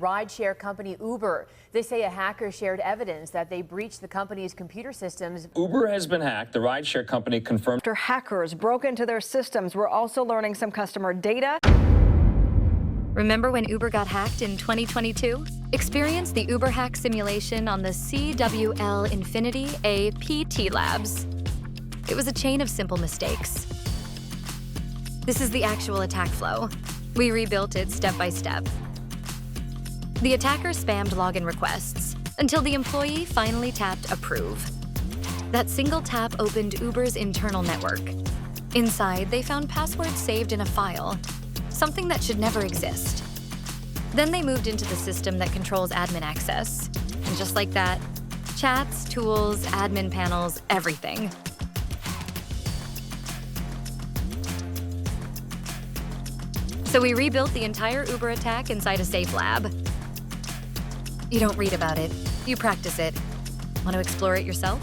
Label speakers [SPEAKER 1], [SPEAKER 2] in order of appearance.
[SPEAKER 1] Rideshare company Uber. They say a hacker shared evidence that they breached the company's computer systems.
[SPEAKER 2] Uber has been hacked. The rideshare company confirmed.
[SPEAKER 3] After hackers broke into their systems, we're also learning some customer data.
[SPEAKER 4] Remember when Uber got hacked in 2022? Experience the Uber hack simulation on the CWL Infinity APT Labs. It was a chain of simple mistakes. This is the actual attack flow. We rebuilt it step by step. The attacker spammed login requests until the employee finally tapped approve. That single tap opened Uber's internal network. Inside, they found passwords saved in a file, something that should never exist. Then they moved into the system that controls admin access. And just like that, chats, tools, admin panels, everything. So we rebuilt the entire Uber attack inside a safe lab. You don't read about it, you practice it. Want to explore it yourself?